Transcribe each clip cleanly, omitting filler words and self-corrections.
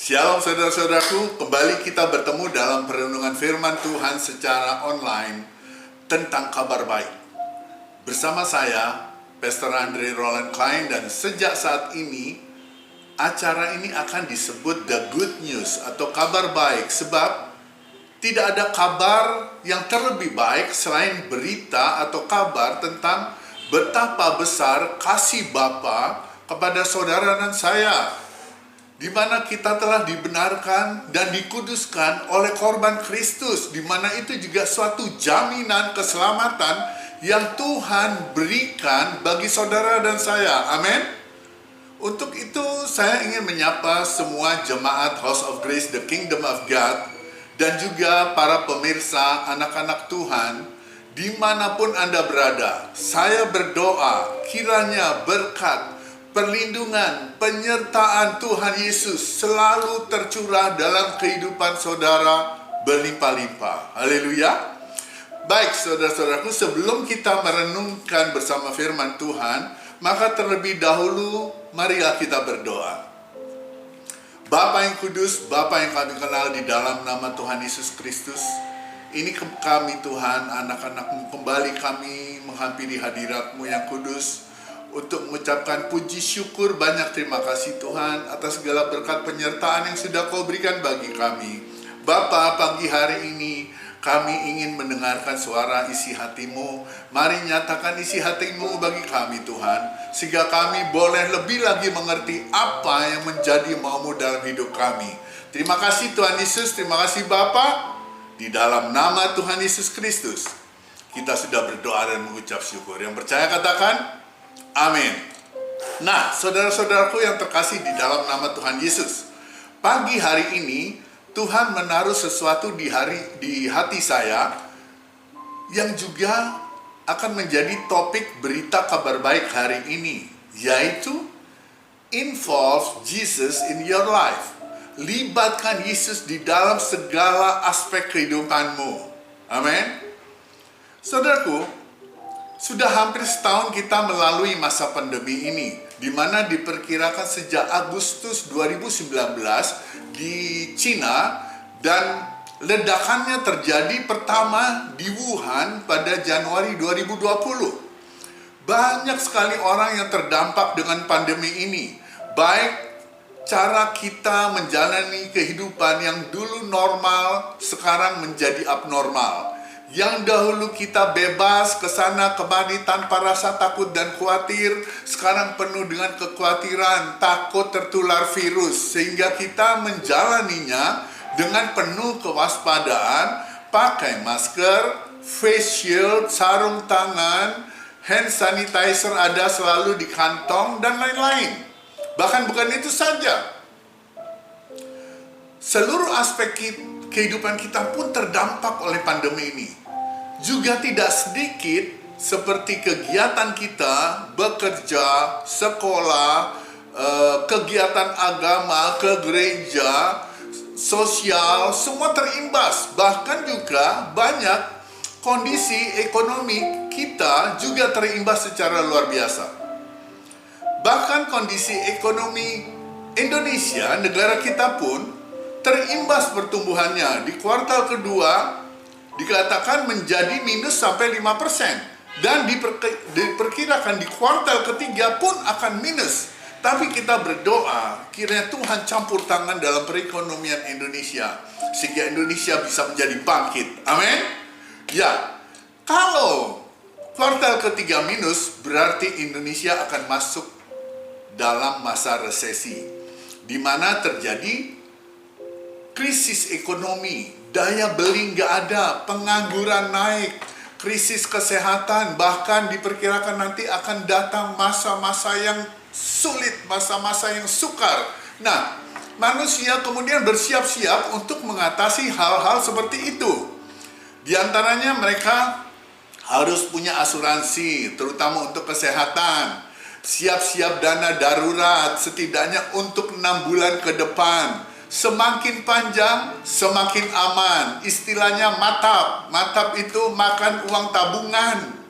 Shalom saudara-saudaraku, kembali kita bertemu dalam perenungan firman Tuhan secara online tentang kabar baik. Bersama saya, Pastor Andre Roland Klein, dan sejak saat ini, acara ini akan disebut The Good News atau kabar baik, sebab tidak ada kabar yang terlebih baik selain berita atau kabar tentang betapa besar kasih Bapa kepada saudara dan saya, di mana kita telah dibenarkan dan dikuduskan oleh korban Kristus, di mana itu juga suatu jaminan keselamatan yang Tuhan berikan bagi saudara dan saya. Amin. Untuk itu saya ingin menyapa semua jemaat House of Grace, The Kingdom of God, dan juga para pemirsa anak-anak Tuhan dimanapun Anda berada. Saya berdoa kiranya berkat, perlindungan, penyertaan Tuhan Yesus selalu tercurah dalam kehidupan saudara berlimpah-limpah. Haleluya. Baik saudara-saudaraku, sebelum kita merenungkan bersama firman Tuhan, maka terlebih dahulu marilah kita berdoa. Bapa yang kudus, Bapa yang kami kenal di dalam nama Tuhan Yesus Kristus, ini kami Tuhan, anak-anak-Mu, kembali kami menghampiri hadirat-Mu yang kudus, untuk mengucapkan puji syukur, banyak terima kasih Tuhan atas segala berkat penyertaan yang sudah Kau berikan bagi kami. Bapa, pagi hari ini kami ingin mendengarkan suara isi hati-Mu. Mari nyatakan isi hati-Mu bagi kami Tuhan, sehingga kami boleh lebih lagi mengerti apa yang menjadi mau-Mu dalam hidup kami. Terima kasih Tuhan Yesus, terima kasih Bapa. Di dalam nama Tuhan Yesus Kristus kita sudah berdoa dan mengucap syukur. Yang percaya katakan amin. Nah, saudara-saudaraku yang terkasih di dalam nama Tuhan Yesus, pagi hari ini Tuhan menaruh sesuatu di hati saya yang juga akan menjadi topik berita kabar baik hari ini, yaitu involve Jesus in your life. Libatkan Yesus di dalam segala aspek kehidupanmu. Amin. Saudaraku, sudah hampir setahun kita melalui masa pandemi ini, di mana diperkirakan sejak Agustus 2019 di Cina, dan ledakannya terjadi pertama di Wuhan pada Januari 2020. Banyak sekali orang yang terdampak dengan pandemi ini, baik cara kita menjalani kehidupan yang dulu normal, sekarang menjadi abnormal. Yang dahulu kita bebas ke sana kemari tanpa rasa takut dan khawatir, sekarang penuh dengan kekhawatiran, takut tertular virus, sehingga kita menjalaninya dengan penuh kewaspadaan, pakai masker, face shield, sarung tangan, hand sanitizer ada selalu di kantong, dan lain-lain. Bahkan bukan itu saja, seluruh aspek kehidupan kita pun terdampak oleh pandemi ini. Juga tidak sedikit seperti kegiatan kita, bekerja, sekolah, kegiatan agama, ke gereja, sosial, semua terimbas. Bahkan juga banyak kondisi ekonomi kita juga terimbas secara luar biasa. Bahkan kondisi ekonomi Indonesia, negara kita pun terimbas pertumbuhannya. Di kuartal kedua dikatakan menjadi minus sampai 5%, dan diperkirakan di kuartal ketiga pun akan minus. Tapi kita berdoa kiranya Tuhan campur tangan dalam perekonomian Indonesia, sehingga Indonesia bisa menjadi bangkit. Amin. Ya, kalau kuartal ketiga minus, berarti Indonesia akan masuk dalam masa resesi, di mana terjadi krisis ekonomi, daya beli nggak ada, pengangguran naik, krisis kesehatan, bahkan diperkirakan nanti akan datang masa-masa yang sulit, masa-masa yang sukar. Nah, manusia kemudian bersiap-siap untuk mengatasi hal-hal seperti itu. Di antaranya mereka harus punya asuransi, terutama untuk kesehatan, siap-siap dana darurat setidaknya untuk 6 bulan ke depan. Semakin panjang, semakin aman. Istilahnya matap. Matap itu makan uang tabungan.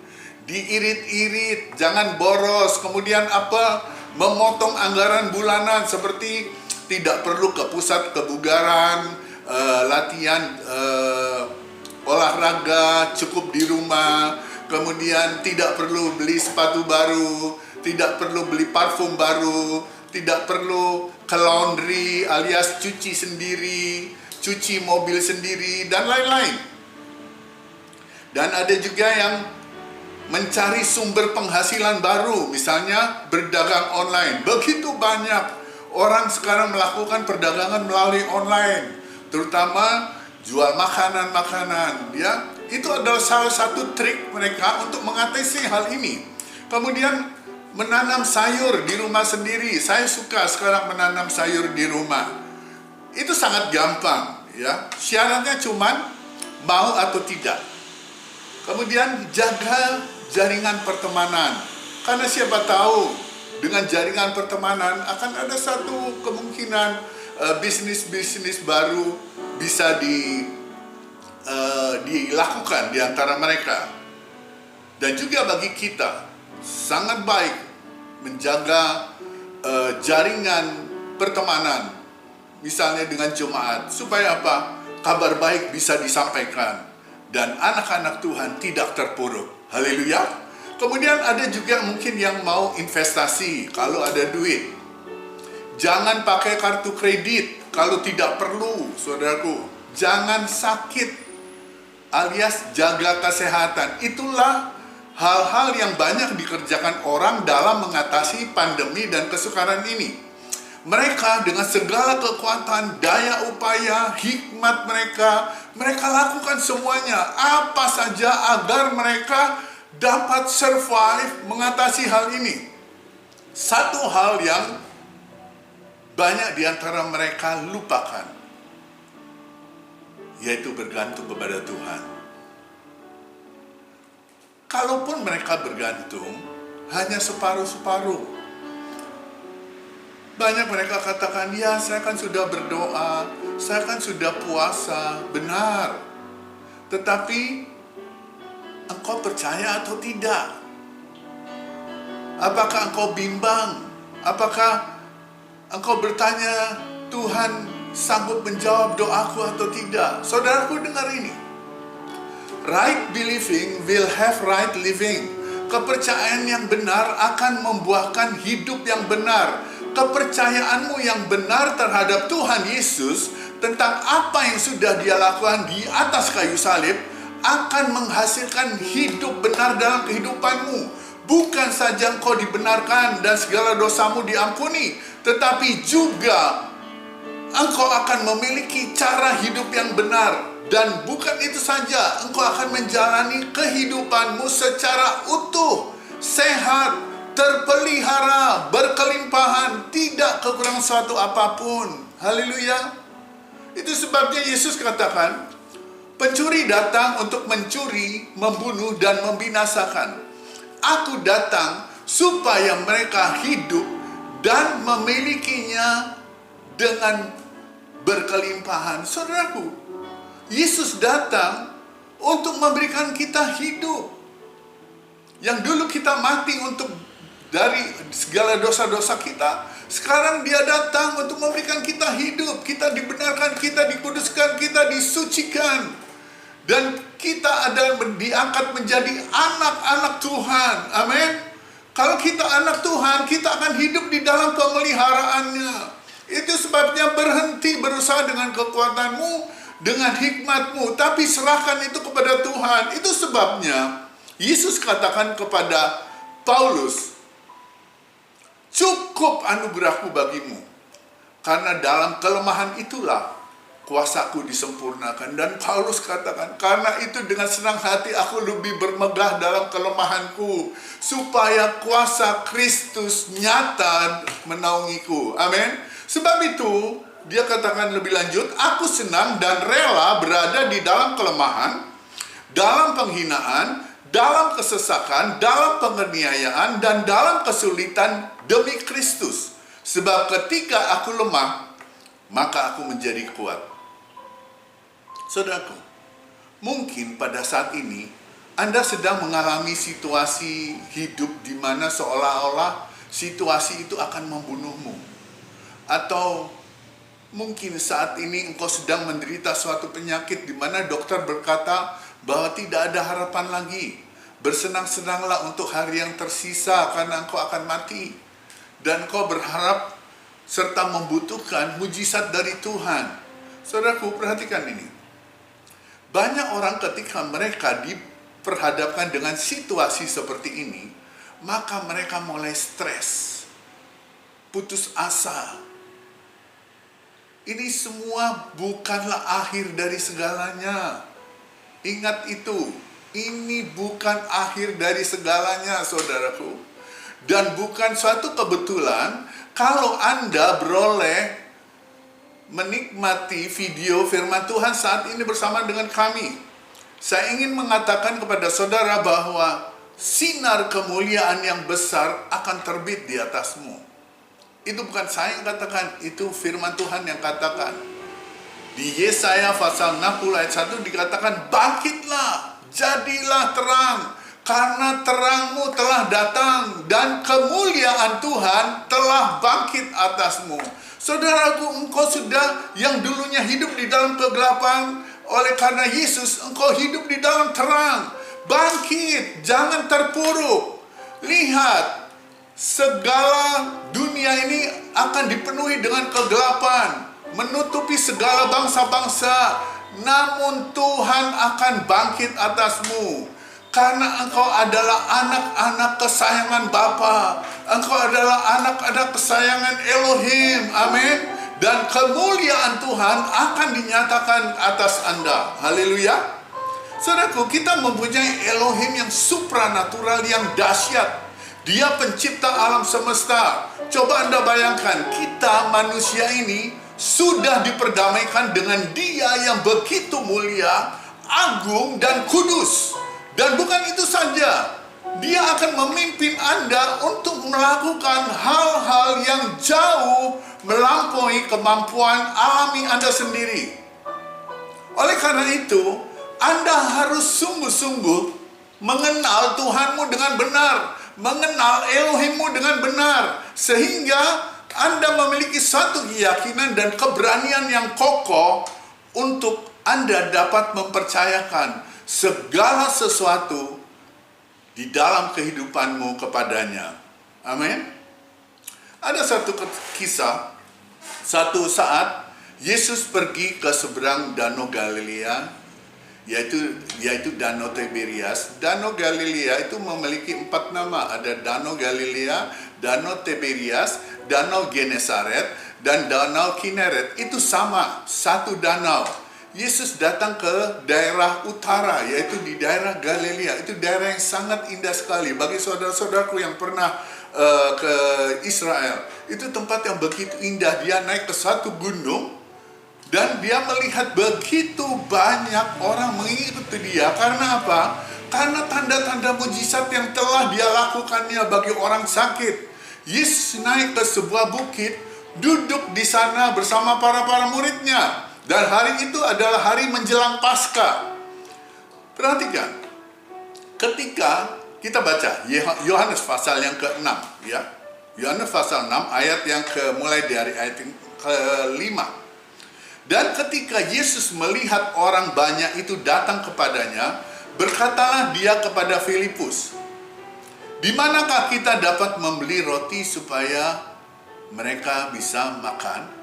Diirit-irit, jangan boros. Kemudian apa? Memotong anggaran bulanan seperti tidak perlu ke pusat kebugaran, latihan olahraga, cukup di rumah. Kemudian tidak perlu beli sepatu baru, tidak perlu beli parfum baru, tidak perlu ke laundry alias cuci sendiri, cuci mobil sendiri, dan lain-lain. Dan ada juga yang mencari sumber penghasilan baru, misalnya berdagang online. Begitu banyak orang sekarang melakukan perdagangan melalui online, terutama jual makanan-makanan, ya. Itu adalah salah satu trik mereka untuk mengatasi hal ini. Kemudian menanam sayur di rumah sendiri. Saya suka sekarang menanam sayur di rumah. Itu sangat gampang, ya. Syaratnya cuman mau atau tidak. Kemudian jaga jaringan pertemanan. Karena siapa tahu dengan jaringan pertemanan akan ada satu kemungkinan bisnis-bisnis baru bisa dilakukan di antara mereka. Dan juga bagi kita sangat baik menjaga jaringan pertemanan, misalnya dengan jemaat, supaya apa? Kabar baik bisa disampaikan dan anak-anak Tuhan tidak terpuruk. Haleluya. Kemudian ada juga mungkin yang mau investasi kalau ada duit. Jangan pakai kartu kredit kalau tidak perlu, saudaraku. Jangan sakit alias jaga kesehatan. Itulah hal-hal yang banyak dikerjakan orang dalam mengatasi pandemi dan kesukaran ini. Mereka dengan segala kekuatan, daya upaya, hikmat mereka lakukan semuanya, apa saja agar mereka dapat survive mengatasi hal ini. Satu hal yang banyak di antara mereka lupakan, yaitu bergantung kepada Tuhan. Kalaupun mereka bergantung, hanya separuh-separuh. Banyak mereka katakan, ya saya kan sudah berdoa, saya kan sudah puasa, benar. Tetapi, engkau percaya atau tidak? Apakah engkau bimbang? Apakah engkau bertanya, Tuhan sanggup menjawab doaku atau tidak? Saudaraku, dengar ini. Right believing will have right living. Kepercayaan yang benar akan membuahkan hidup yang benar. Kepercayaanmu yang benar terhadap Tuhan Yesus tentang apa yang sudah Dia lakukan di atas kayu salib akan menghasilkan hidup benar dalam kehidupanmu. Bukan saja engkau dibenarkan dan segala dosamu diampuni, tetapi juga engkau akan memiliki cara hidup yang benar. Dan bukan itu saja, engkau akan menjalani kehidupanmu secara utuh, sehat, terpelihara, berkelimpahan, tidak kekurangan suatu apapun. Haleluya. Itu sebabnya Yesus katakan, pencuri datang untuk mencuri, membunuh, dan membinasakan. Aku datang supaya mereka hidup dan memilikinya dengan berkelimpahan. Saudaraku, Yesus datang untuk memberikan kita hidup. Yang dulu kita mati dari segala dosa-dosa kita, sekarang Dia datang untuk memberikan kita hidup. Kita dibenarkan, kita dikuduskan, kita disucikan, dan kita ada diangkat menjadi anak-anak Tuhan. Amin. Kalau kita anak Tuhan, kita akan hidup di dalam pemeliharaannya. Itu sebabnya berhenti berusaha dengan kekuatanmu, dengan hikmatmu, tapi serahkan itu kepada Tuhan. Itu sebabnya Yesus katakan kepada Paulus, cukup anugerahku bagimu, karena dalam kelemahan itulah kuasaku disempurnakan. Dan Paulus katakan, karena itu dengan senang hati aku lebih bermegah dalam kelemahanku, supaya kuasa Kristus nyata menaungiku. Amin. Sebab itu dia katakan lebih lanjut, aku senang dan rela berada di dalam kelemahan, dalam penghinaan, dalam kesesakan, dalam penganiayaan, dan dalam kesulitan demi Kristus. Sebab ketika aku lemah, maka aku menjadi kuat. Saudaraku, mungkin pada saat ini Anda sedang mengalami situasi hidup di mana seolah-olah situasi itu akan membunuhmu. Atau Mungkin saat ini engkau sedang menderita suatu penyakit di mana dokter berkata bahwa tidak ada harapan lagi. Bersenang-senanglah untuk hari yang tersisa karena engkau akan mati. Dan engkau berharap serta membutuhkan mujizat dari Tuhan. Saudaraku, perhatikan ini. Banyak orang ketika mereka diperhadapkan dengan situasi seperti ini, maka mereka mulai stres, putus asa. Ini semua bukanlah akhir dari segalanya. Ingat itu, ini bukan akhir dari segalanya, saudaraku. Dan bukan suatu kebetulan kalau Anda beroleh menikmati video firman Tuhan saat ini bersama dengan kami. Saya ingin mengatakan kepada saudara bahwa sinar kemuliaan yang besar akan terbit di atasmu. Itu bukan saya yang katakan, itu firman Tuhan yang katakan. Di Yesaya pasal 60 ayat 1 dikatakan, bangkitlah, jadilah terang, karena terangmu telah datang, dan kemuliaan Tuhan telah bangkit atasmu. Saudaraku, engkau sudah yang dulunya hidup di dalam kegelapan, oleh karena Yesus, engkau hidup di dalam terang. Bangkit, jangan terpuruk. Lihat, segala dunia ini akan dipenuhi dengan kegelapan, menutupi segala bangsa-bangsa. Namun Tuhan akan bangkit atasmu, karena engkau adalah anak-anak kesayangan Bapa. Engkau adalah anak-anak kesayangan Elohim. Amin. Dan kemuliaan Tuhan akan dinyatakan atas Anda. Haleluya. Saudaraku, kita mempunyai Elohim yang supranatural, yang dahsyat. Dia pencipta alam semesta. Coba Anda bayangkan, kita manusia ini sudah diperdamaikan dengan Dia yang begitu mulia, agung, dan kudus. Dan bukan itu saja, Dia akan memimpin Anda untuk melakukan hal-hal yang jauh melampaui kemampuan alami Anda sendiri. Oleh karena itu, Anda harus sungguh-sungguh mengenal Tuhanmu dengan benar, mengenal Elohimmu dengan benar, sehingga Anda memiliki satu keyakinan dan keberanian yang kokoh untuk Anda dapat mempercayakan segala sesuatu di dalam kehidupanmu kepadanya. Amin. Ada satu kisah, satu saat Yesus pergi ke seberang Danau Galilea, yaitu Danau Tiberias. Danau Galilea itu memiliki 4 nama. Ada Danau Galilea, Danau Tiberias, Danau Genesaret, dan Danau Kineret. Itu sama, satu danau. Yesus datang ke daerah utara, yaitu di daerah Galilea. Itu daerah yang sangat indah sekali. Bagi saudara-saudaraku yang pernah ke Israel, itu tempat yang begitu indah. Dia naik ke satu gunung, dan dia melihat begitu banyak orang mengikuti dia. Karena apa? Karena tanda-tanda mujizat yang telah dia lakukannya bagi orang sakit. Yesus naik ke sebuah bukit, duduk di sana bersama para muridnya. Dan hari itu adalah hari menjelang Paskah. Perhatikan, ketika kita baca Yohanes pasal yang ke-6, ya. Yohanes pasal 6 ayat yang mulai dari ayat yang ke-5. Dan ketika Yesus melihat orang banyak itu datang kepadanya, berkatalah dia kepada Filipus, "Di manakah kita dapat membeli roti supaya mereka bisa makan?"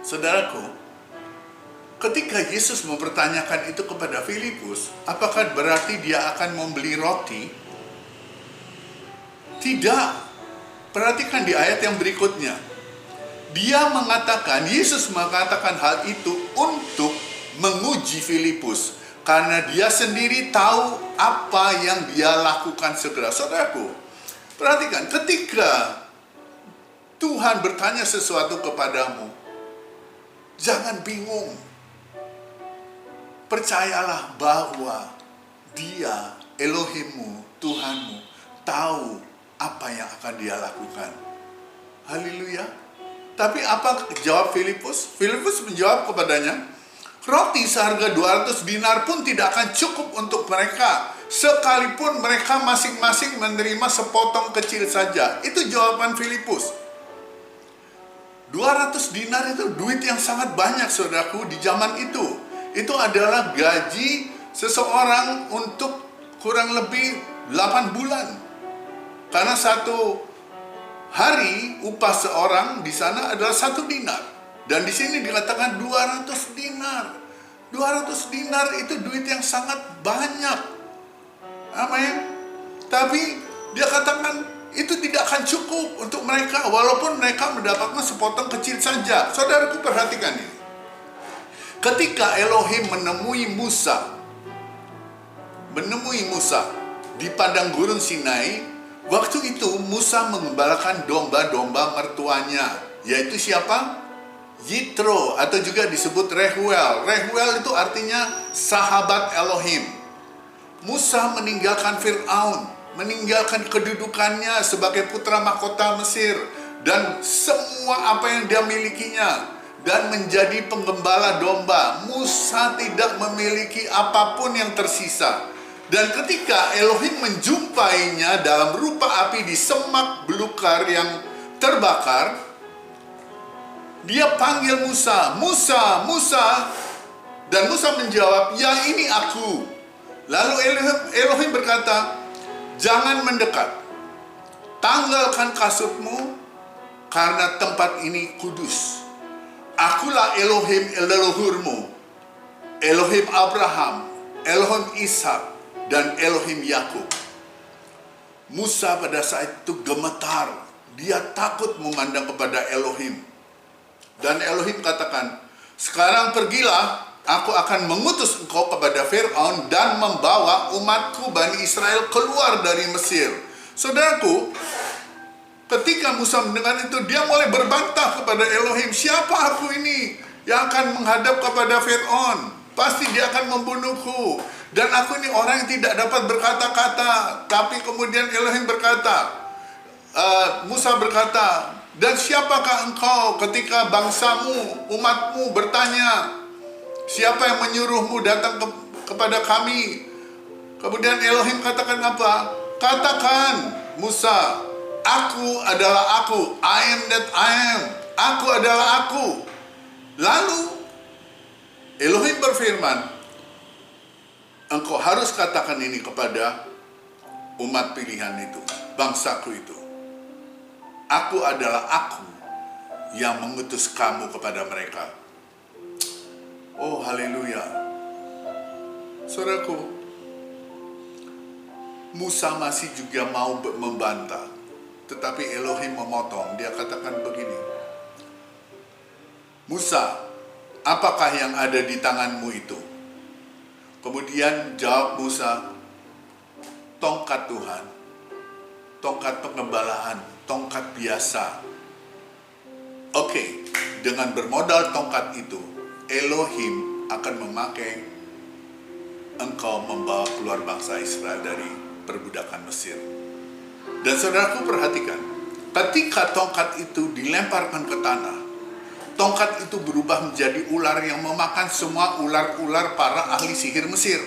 Saudaraku, ketika Yesus mempertanyakan itu kepada Filipus, apakah berarti dia akan membeli roti? Tidak. Perhatikan di ayat yang berikutnya. Yesus mengatakan hal itu untuk menguji Filipus, karena dia sendiri tahu apa yang dia lakukan segera. Saudaraku, perhatikan, ketika Tuhan bertanya sesuatu kepadamu, jangan bingung. Percayalah bahwa Dia, Elohimmu, Tuhanmu, tahu apa yang akan dia lakukan. Haleluya. Tapi apa jawab Filipus? Filipus menjawab kepadanya, "Roti seharga 200 dinar pun tidak akan cukup untuk mereka, sekalipun mereka masing-masing menerima sepotong kecil saja." Itu jawaban Filipus. 200 dinar itu duit yang sangat banyak, saudaraku, di zaman itu. Itu adalah gaji seseorang untuk kurang lebih 8 bulan. Karena satu hari upah seorang di sana adalah 1 dinar. Dan di sini dikatakan 200 dinar. 200 dinar itu duit yang sangat banyak. Amin. Tapi dia katakan itu tidak akan cukup untuk mereka, walaupun mereka mendapatkan sepotong kecil saja. Saudaraku, perhatikan ini. Ketika Elohim menemui Musa di padang gurun Sinai, waktu itu Musa mengembalakan domba-domba mertuanya, yaitu siapa? Yitro, atau juga disebut Rehuel. Rehuel itu artinya sahabat Elohim. Musa meninggalkan Fir'aun, meninggalkan kedudukannya sebagai putra mahkota Mesir dan semua apa yang dia milikinya, dan menjadi penggembala domba. Musa tidak memiliki apapun yang tersisa. Dan ketika Elohim menjumpainya dalam rupa api di semak belukar yang terbakar, dia panggil Musa, Musa, Musa. Dan Musa menjawab, ya ini aku. Lalu Elohim berkata, jangan mendekat, tanggalkan kasutmu, karena tempat ini kudus. Akulah Elohim leluhurmu, Elohim Abraham, Elohim Ishak, dan Elohim Yakub. Musa pada saat itu gemetar. Dia takut memandang kepada Elohim. Dan Elohim katakan, sekarang pergilah, aku akan mengutus engkau kepada Fir'aun dan membawa umatku Bani Israel keluar dari Mesir. Saudaraku, ketika Musa mendengar itu, dia mulai berbantah kepada Elohim. Siapa aku ini yang akan menghadap kepada Fir'aun? Pasti dia akan membunuhku. Dan aku ini orang yang tidak dapat berkata-kata. Tapi kemudian Elohim berkata, Musa berkata, dan siapakah engkau ketika bangsamu, umatmu bertanya, siapa yang menyuruhmu datang kepada kami? Kemudian Elohim katakan apa? Katakan, Musa, aku adalah aku, I am that I am. Aku adalah aku. Lalu Elohim berfirman, engkau harus katakan ini kepada umat pilihan itu, bangsaku itu. Aku adalah aku yang mengutus kamu kepada mereka. Oh, haleluya. Saudaraku, Musa masih juga mau membantah. Tetapi Elohim memotong. Dia katakan begini, Musa, apakah yang ada di tanganmu itu? Kemudian jawab Musa, tongkat Tuhan, tongkat pengembalaan, tongkat biasa. Oke, dengan bermodal tongkat itu, Elohim akan memakai engkau membawa keluar bangsa Israel dari perbudakan Mesir. Dan saudaraku, perhatikan, ketika tongkat itu dilemparkan ke tanah, tongkat itu berubah menjadi ular yang memakan semua ular-ular para ahli sihir Mesir.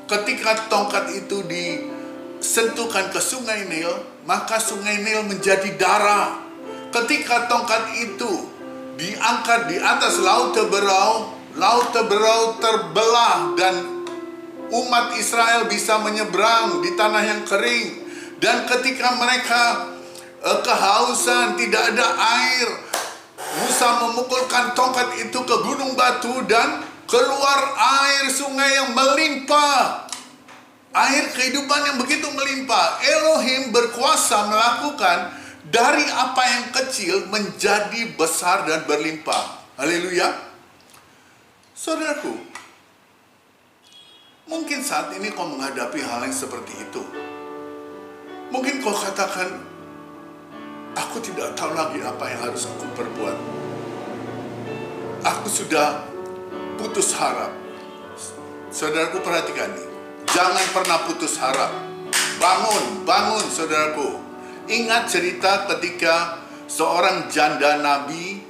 Ketika tongkat itu disentuhkan ke sungai Nil, maka sungai Nil menjadi darah. Ketika tongkat itu diangkat di atas laut Teberau terbelah dan umat Israel bisa menyeberang di tanah yang kering. Dan ketika mereka kehausan, tidak ada air, Musa memukulkan tongkat itu ke gunung batu dan keluar air sungai yang melimpah. Air kehidupan yang begitu melimpah. Elohim berkuasa melakukan dari apa yang kecil menjadi besar dan berlimpah. Haleluya. Saudaraku, mungkin saat ini kau menghadapi hal yang seperti itu. Mungkin kau katakan, aku tidak tahu lagi apa yang harus aku perbuat. Aku sudah putus harap. Saudaraku, perhatikan ini. Jangan pernah putus harap. Bangun saudaraku. Ingat cerita ketika seorang janda nabi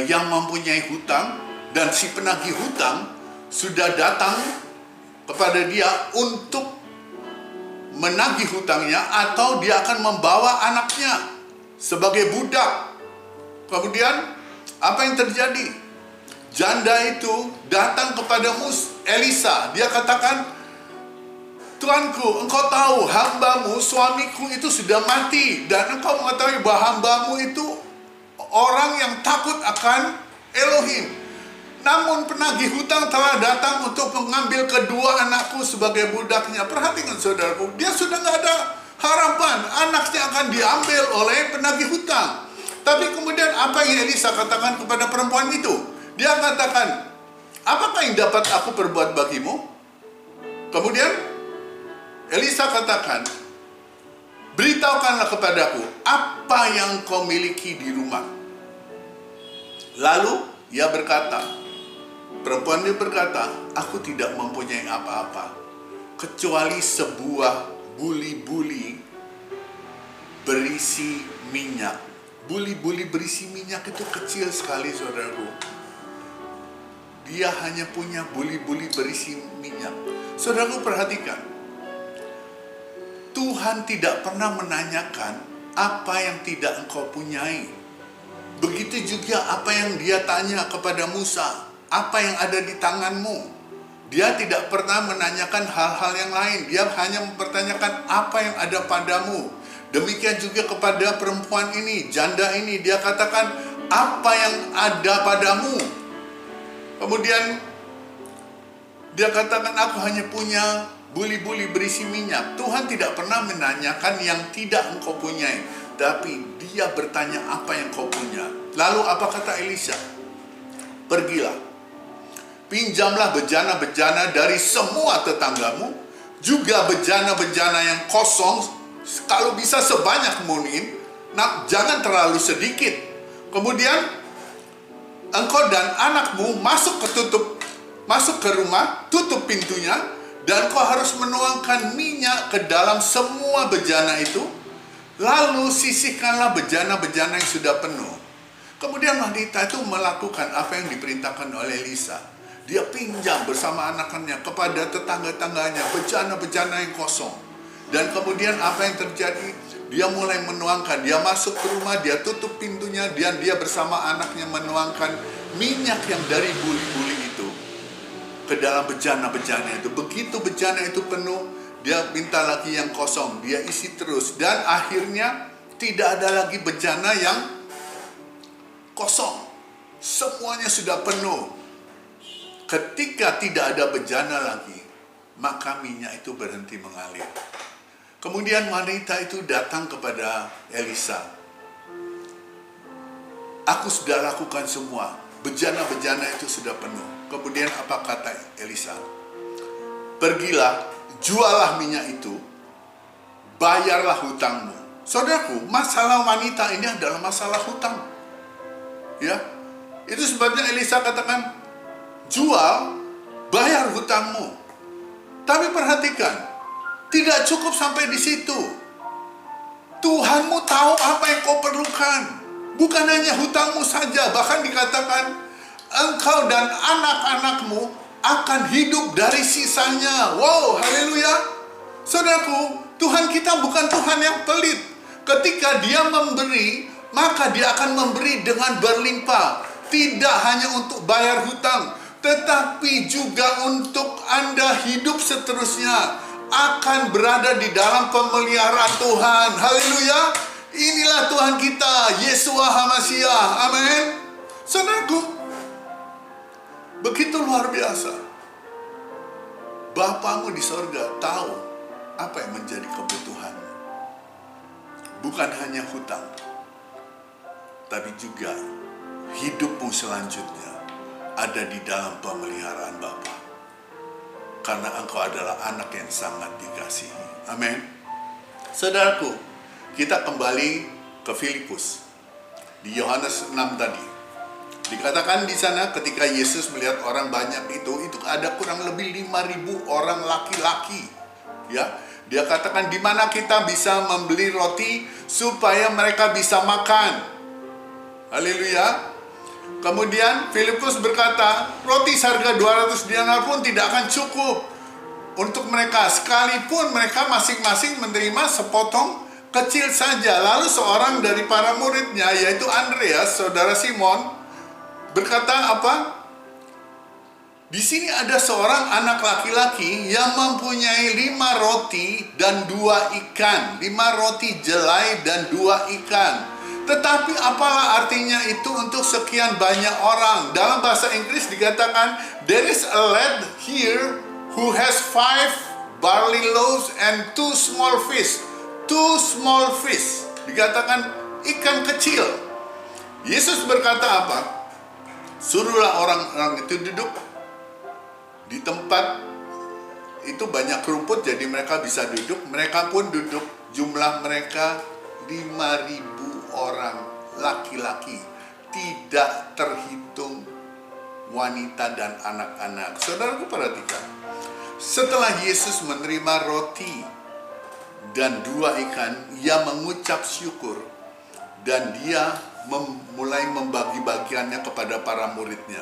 yang mempunyai hutang, dan si penagih hutang sudah datang kepada dia untuk menagih hutangnya, atau dia akan membawa anaknya sebagai budak. Kemudian apa yang terjadi? Janda itu datang kepada Elisa. Dia katakan, Tuanku, engkau tahu hambamu, suamiku itu sudah mati. Dan engkau mengetahui bahwa hambamu itu orang yang takut akan Elohim. Namun penagih hutang telah datang untuk mengambil kedua anakku sebagai budaknya. Perhatikan saudaraku, dia sudah nggak ada harapan. Anaknya akan diambil oleh penagih hutang. Tapi kemudian apa yang Elisa katakan kepada perempuan itu? Dia katakan, apakah yang dapat aku perbuat bagimu? Kemudian Elisa katakan, beritahukanlah kepadaku apa yang kau miliki di rumah. Lalu ia berkata, perempuan itu berkata, aku tidak mempunyai apa-apa kecuali sebuah buli-buli berisi minyak. Buli-buli berisi minyak itu kecil sekali, saudaraku. Dia hanya punya buli-buli berisi minyak. Saudaraku, perhatikan. Tuhan tidak pernah menanyakan apa yang tidak engkau punyai. Begitu juga apa yang dia tanya kepada Musa, apa yang ada di tanganmu. Dia tidak pernah menanyakan hal-hal yang lain. Dia hanya mempertanyakan apa yang ada padamu. Demikian juga kepada perempuan ini, janda ini. Dia katakan, apa yang ada padamu. Kemudian dia katakan, aku hanya punya buli-buli berisi minyak. Tuhan tidak pernah menanyakan yang tidak engkau punyai, tapi dia bertanya apa yang kau punya. Lalu apa kata Elisa? Pergilah, pinjamlah bejana-bejana dari semua tetanggamu, juga bejana-bejana yang kosong, kalau bisa sebanyak mungkin, nah, jangan terlalu sedikit. Kemudian engkau dan anakmu masuk ke rumah, tutup pintunya, dan kau harus menuangkan minyak ke dalam semua bejana itu. Lalu sisihkanlah bejana-bejana yang sudah penuh. Kemudian wanita itu melakukan apa yang diperintahkan oleh Elisa. Dia pinjam bersama anak-anaknya kepada tetangga-tangganya bejana-bejana yang kosong. Dan kemudian apa yang terjadi? Dia mulai menuangkan, dia masuk ke rumah, dia tutup pintunya, dan dia bersama anaknya menuangkan minyak yang dari buli-buli itu ke dalam bejana-bejana itu. Begitu bejana itu penuh, dia minta lagi yang kosong, dia isi terus. Dan akhirnya tidak ada lagi bejana yang kosong. Semuanya sudah penuh. Ketika tidak ada bejana lagi, maka minyak itu berhenti mengalir. Kemudian wanita itu datang kepada Elisa. Aku sudah lakukan semua. Bejana-bejana itu sudah penuh. Kemudian apa kata Elisa? Pergilah, jualah minyak itu, bayarlah hutangmu. Saudaraku, masalah wanita ini adalah masalah hutang. Ya, itu sebabnya Elisa katakan, jual, bayar hutangmu. Tapi perhatikan, tidak cukup sampai di situ. Tuhanmu tahu apa yang kau perlukan. Bukan hanya hutangmu saja. Bahkan dikatakan, engkau dan anak-anakmu akan hidup dari sisanya. Wow, haleluya. Saudaraku, Tuhan kita bukan Tuhan yang pelit. Ketika dia memberi, maka dia akan memberi dengan berlimpah. Tidak hanya untuk bayar hutang, tetapi juga untuk Anda hidup seterusnya akan berada di dalam pemeliharaan Tuhan. Haleluya. Inilah Tuhan kita, Yeshua HaMashiach. Amin. Saudaraku, begitu luar biasa. Bapamu di sorga tahu apa yang menjadi kebutuhanmu. Bukan hanya hutang, tapi juga hidupmu selanjutnya ada di dalam pemeliharaan Bapa. Karena engkau adalah anak yang sangat dikasihi. Amin. Saudaraku, kita kembali ke Filipus. Di Yohanes 6 tadi. Dikatakan di sana ketika Yesus melihat orang banyak itu ada kurang lebih 5.000 orang laki-laki. Ya, dia katakan, di mana kita bisa membeli roti supaya mereka bisa makan. Haleluya. Kemudian Filipus berkata, roti seharga 200 dinar pun tidak akan cukup untuk mereka, sekalipun mereka masing-masing menerima sepotong kecil saja. Lalu seorang dari para muridnya, yaitu Andreas, saudara Simon, berkata apa? Di sini ada seorang anak laki-laki yang mempunyai 5 roti dan 2 ikan. 5 roti jelai dan 2 ikan. Tetapi apalah artinya itu untuk sekian banyak orang? Dalam bahasa Inggris dikatakan, there is a lad here who has 5 barley loaves and 2 small fish. 2 small fish. Dikatakan ikan kecil. Yesus berkata apa? Suruhlah orang-orang itu duduk di tempat itu banyak rumput, jadi mereka bisa duduk. Mereka pun duduk. Jumlah mereka 5.000 orang laki-laki, tidak terhitung wanita dan anak-anak. Saudaraku, perhatikan, setelah Yesus menerima roti dan 2 ikan, ia mengucap syukur dan dia mulai membagi-bagiannya kepada para muridnya.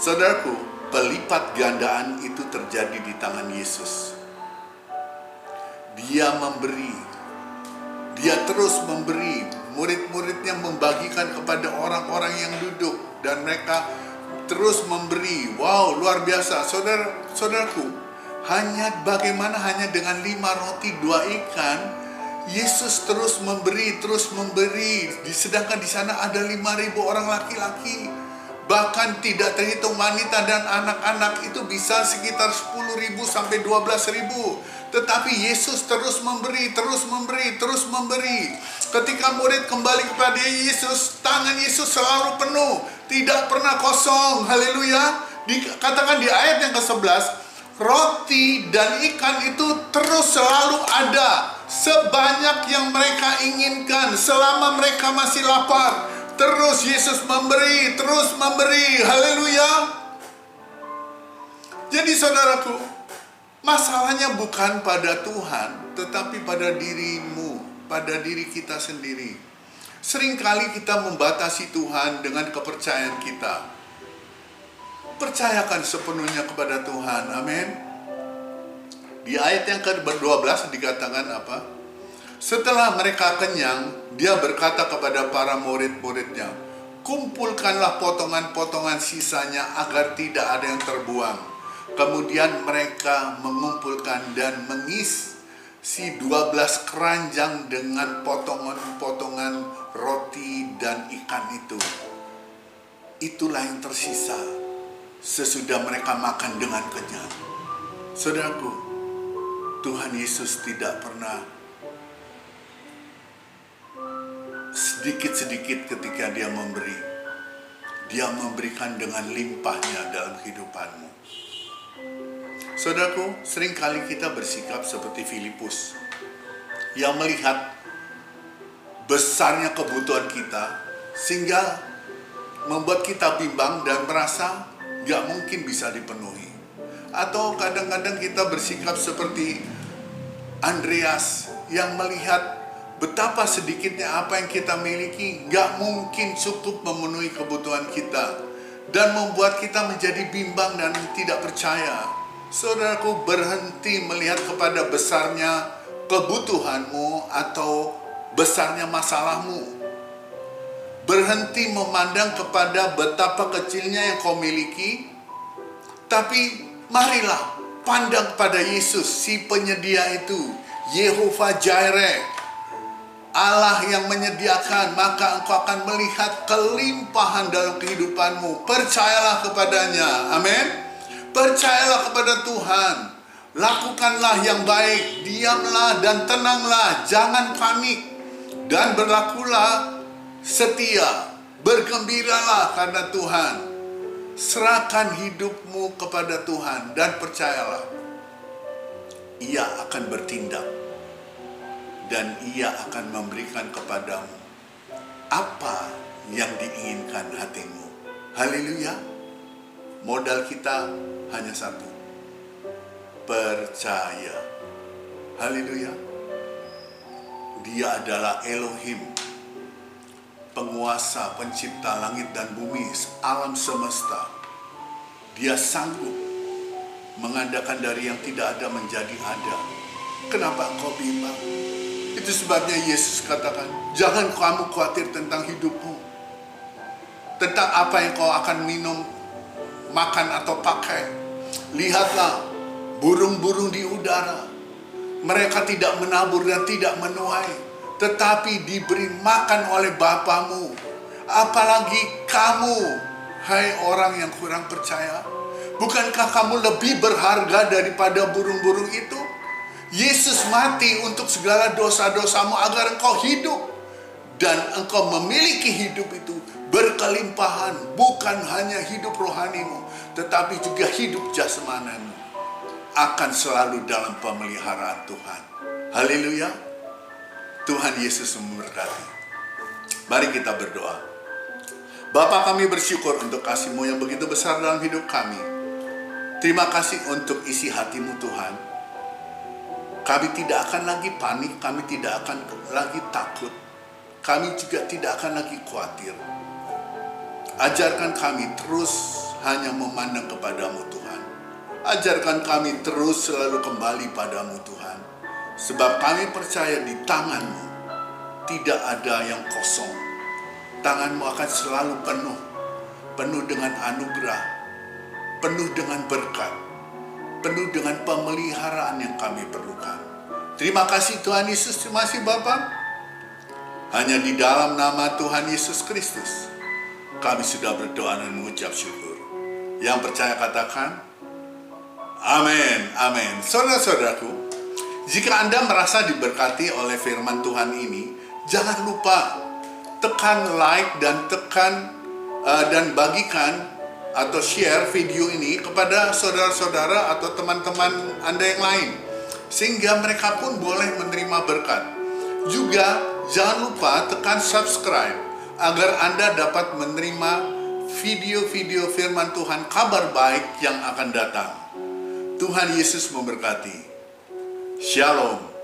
Saudaraku, pelipat gandaan itu terjadi di tangan Yesus. Dia memberi, dia terus memberi. Murid-muridnya membagikan kepada orang-orang yang duduk, dan mereka terus memberi. Wow, luar biasa. Saudaraku, hanya bagaimana hanya dengan 5 roti 2 ikan, Yesus terus memberi, sedangkan di sana ada 5.000 orang laki-laki. Bahkan tidak terhitung wanita dan anak-anak, itu bisa sekitar 10.000 sampai 12.000. Tetapi Yesus terus memberi. Ketika murid kembali kepada Yesus, tangan Yesus selalu penuh, tidak pernah kosong. Haleluya. Dikatakan di ayat yang ke-11, roti dan ikan itu terus selalu ada, sebanyak yang mereka inginkan selama mereka masih lapar. Terus Yesus memberi. Haleluya. Jadi saudaraku, masalahnya bukan pada Tuhan, tetapi pada dirimu, pada diri kita sendiri. Seringkali kita membatasi Tuhan dengan kepercayaan kita. Percayakan sepenuhnya kepada Tuhan. Amin. Di ayat yang ke-12 dikatakan apa? Setelah mereka kenyang, dia berkata kepada para murid-muridnya, kumpulkanlah potongan-potongan sisanya agar tidak ada yang terbuang. Kemudian mereka mengumpulkan dan mengisi 12 keranjang dengan potongan-potongan roti dan ikan itu. Itulah yang tersisa sesudah mereka makan dengan kenyang. Saudaraku, Tuhan Yesus tidak pernah sedikit-sedikit ketika dia memberi. Dia memberikan dengan limpahnya dalam kehidupanmu. Saudaraku, seringkali kita bersikap seperti Filipus yang melihat besarnya kebutuhan kita sehingga membuat kita bimbang dan merasa gak mungkin bisa dipenuhi. Atau kadang-kadang kita bersikap seperti Andreas yang melihat betapa sedikitnya apa yang kita miliki gak mungkin cukup memenuhi kebutuhan kita, dan membuat kita menjadi bimbang dan tidak percaya. Saudaraku, berhenti melihat kepada besarnya kebutuhanmu atau besarnya masalahmu. Berhenti memandang kepada betapa kecilnya yang kau miliki, tapi marilah pandang pada Yesus, si penyedia itu, Yehova Jireh, Allah yang menyediakan. Maka engkau akan melihat kelimpahan dalam kehidupanmu. Percayalah kepadanya. Amin. Percayalah kepada Tuhan. Lakukanlah yang baik. Diamlah dan tenanglah. Jangan panik. Dan berlakulah setia. Bergembiralah karena Tuhan. Serahkan hidupmu kepada Tuhan dan percayalah, Ia akan bertindak. Dan Ia akan memberikan kepadamu apa yang diinginkan hatimu. Haleluya. Modal kita hanya satu, percaya. Haleluya. Dia adalah Elohim, penguasa, pencipta langit dan bumi, alam semesta. Dia sanggup mengadakan dari yang tidak ada menjadi ada. Kenapa engkau bimbang? Itu sebabnya Yesus katakan, jangan kamu khawatir tentang hidupmu, tentang apa yang kau akan minum, makan atau pakai. Lihatlah burung-burung di udara. Mereka tidak menabur dan tidak menuai, tetapi diberi makan oleh Bapamu. Apalagi kamu, hai orang yang kurang percaya. Bukankah kamu lebih berharga daripada burung-burung itu? Yesus mati untuk segala dosa-dosamu agar engkau hidup. Dan engkau memiliki hidup itu berkelimpahan. Bukan hanya hidup rohanimu, tetapi juga hidup jasmanimu akan selalu dalam pemeliharaan Tuhan. Haleluya. Tuhan Yesus memberkati. Mari kita berdoa. Bapa, kami bersyukur untuk kasih-Mu yang begitu besar dalam hidup kami. Terima kasih untuk isi hati-Mu Tuhan. Kami tidak akan lagi panik, kami tidak akan lagi takut. Kami juga tidak akan lagi khawatir. Ajarkan kami terus hanya memandang kepadamu Tuhan. Ajarkan kami terus selalu kembali padamu Tuhan. Sebab kami percaya di tangan-Mu tidak ada yang kosong. Tangan-Mu akan selalu penuh. Penuh dengan anugerah. Penuh dengan berkat. Penuh dengan pemeliharaan yang kami perlukan. Terima kasih Tuhan Yesus, terima kasih Bapa. Hanya di dalam nama Tuhan Yesus Kristus kami sudah berdoa dan mengucap syukur. Yang percaya katakan, amin, amin. Saudara-saudaraku, jika Anda merasa diberkati oleh firman Tuhan ini, jangan lupa tekan like dan dan bagikan atau share video ini kepada saudara-saudara atau teman-teman Anda yang lain, sehingga mereka pun boleh menerima berkat. Juga jangan lupa tekan subscribe agar Anda dapat menerima video-video firman Tuhan kabar baik yang akan datang. Tuhan Yesus memberkati. Shalom.